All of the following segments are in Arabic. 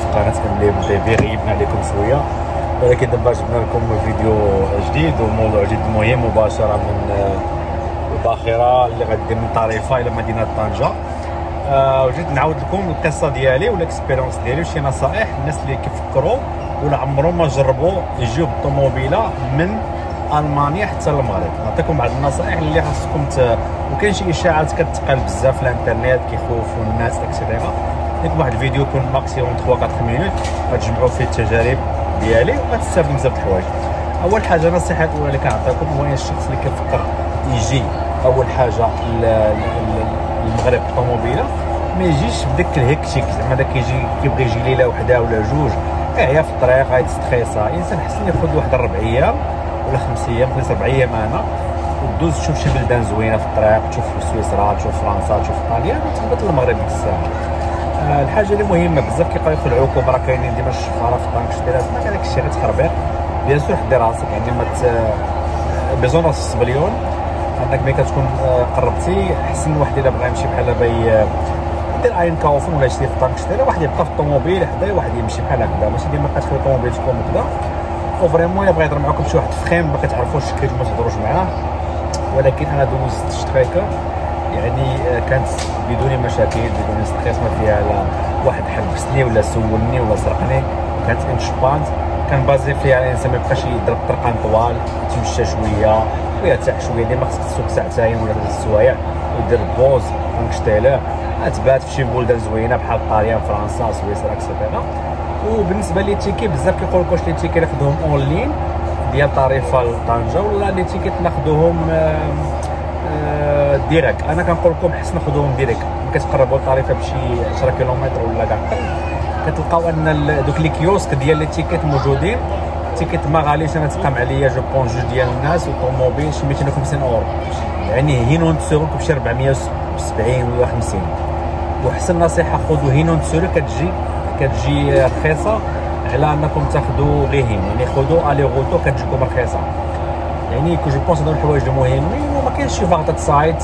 القناه اللي بدا غيبنا عليكم شويه، ولكن دابا جبنا لكم فيديو جديد وموضوع جد مهم مباشره من الباخره اللي غدير من طريفه الى مدينه طنجه. وجيت نعاود لكم القصه ديالي والاكسبيريونس ديالي وشي نصائح الناس اللي كيفكروا ولا عمرهم ما جربوا يجيو بالطوموبيله من المانيا حتى المغرب. نعطيكم بعض النصائح اللي خاصكم وكاين شي اشاعات كتقال بزاف في الانترنت كيخوفوا الناس اكسيتيرا. ديك واحد الفيديو يكون ماكسيموم 3 4 مينوت غتجمعوا فيه التجارب ديالي وغتستافدوا بزاف د الحوايج. اول حاجه النصيحه الاولى اللي كنعطيكم هو الشخص اللي كيفكر يجي اول حاجه المغرب بالطوموبيله ما يجيش بداك الهكتيك، زعما داك كيبغي يجي ليله وحده ولا جوج كيعيا في الطريق غيتستخيصا. الانسان حسن ياخذ واحد 4 ايام ولا 5 ايام، خلينا 4 ايام انا، ودوز تشوف شي بلدان زوينه في الطريق، تشوف سويسرا، تشوف فرنسا، تشوف ايطاليا، وتهبط للمغرب ديك الساعه. الحاجه اللي مهمه بزاف كيبقاو يخلعوكم راه كاينين ديما الشفاره في الطنكشتيرات، ما داك الشيء غير تخربيق. بيان سور حدي راسك، يعني ما بيزون راس السبليون انك ملي كتكون قربتي احسن. واحد الا بغا يمشي بحال باي دير عين كاوفون ولا شي في الطنكشتيره، واحد يبقى في الطوموبيل حداه، واحد يمشي بحال هكذا، ماشي ديما كتخلي الطوموبيل تكون هكذا. وفريمون الا بغا يهضر معاكم شي واحد فخيم ما كتعرفوش كيفاش ما تهضروش معاه. ولكن انا دوزت شتريكه يعني كانت بدون مشاكل، بدون ستريس، ما فيها لا واحد حبسني ولا سولني ولا سرقني. كانت انشبانت، كان بازي فيها الانسان ما يبقاش يضرب طرقان طوال، تمشى شويه ويرتاح شويه. ديما خصك تسوق ساعتين ولا 3 سوايع ودير بوز طنكشتيله، تبات في شي بلدان زوينه بحال ايطاليا، فرنسا، سويسرا اكسيتيرا. وبالنسبه لي تيكي بزاف كيقول لك واش لي تيكي ناخذهم اون لين ديال طريفه لطنجه ولا لي تيكيت ناخذوهم ديريكت. انا كنقول لكم حسن ناخذوهم ديريكت. كتقربوا لطريفه بشي 10 كيلومتر ولا كاع كتلقاو ان دوك لي كيوسك ديال لي تيكيت موجودين. تيكيت ما غاليش، انا تقام عليا جو بون جوج ديال الناس والطوموبيل شي 250 اورو، يعني هينون تسوق بشي 470 ولا 50. وحسن نصيحه خذوا هينون تسوق، كتجي رخيصه على انكم تاخذوا غير هين، يعني خذوا الي غوتو كتجيكم رخيصه. يعني جو بونس هادو الحوايج المهمين. وما كاينش شي فاغطات سايت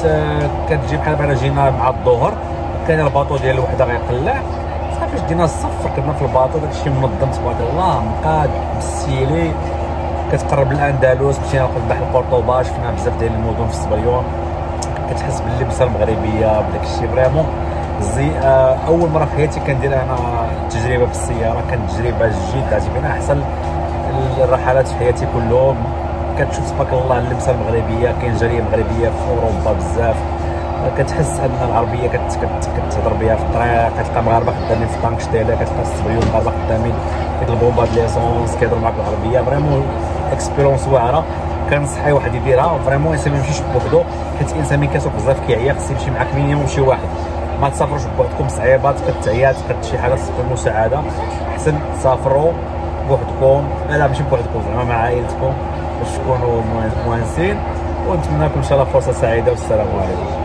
كتجي بحال جينا مع الظهر كاين الباطو ديال الوحده غيقلع صافي جينا الصف ركبنا في الباطو، داكشي منظم تبارك الله مقاد بالسيلي. كتقرب الاندلس، مشينا لبحر القرطبه، شفنا بزاف ديال المدن في الصبليون، كتحس باللبسه المغربيه بداك الشيء فريمون زي. اول مره في حياتي كندير انا تجربه بالسياره، كانت تجربه جد عجيبه، من احسن الرحلات في حياتي كلهم. كتشوف تبارك الله اللبسه المغربيه، كاين جاليه مغربيه في اوروبا بزاف، كتحس ان العربيه كتهضر بها في الطريق، كتلقى مغاربه خدامين في طنكشتيله، كتلقى الصبيون مغاربه خدامين كيطلبوا بعض ليسونس كيهضروا معاك بالعربيه. فريمون اكسبيرونس واعره، كنصح اي واحد يديرها. فريمون الانسان ما يمشيش بوحدو، حيت الانسان ملي كيسوق بزاف كيعيا، خص يمشي معاك مينيموم شي واحد. ما تسافروش بوحدكم، صعيبه تقد تعيا، تقد شي حاجه تفقد المساعده. احسن تسافروا بوحدكم، لا ماشي بوحدكم زعما مع عائلتكم باش تكونوا موانسين. ونتمنى لكم ان شاء الله فرصه سعيده، والسلام عليكم.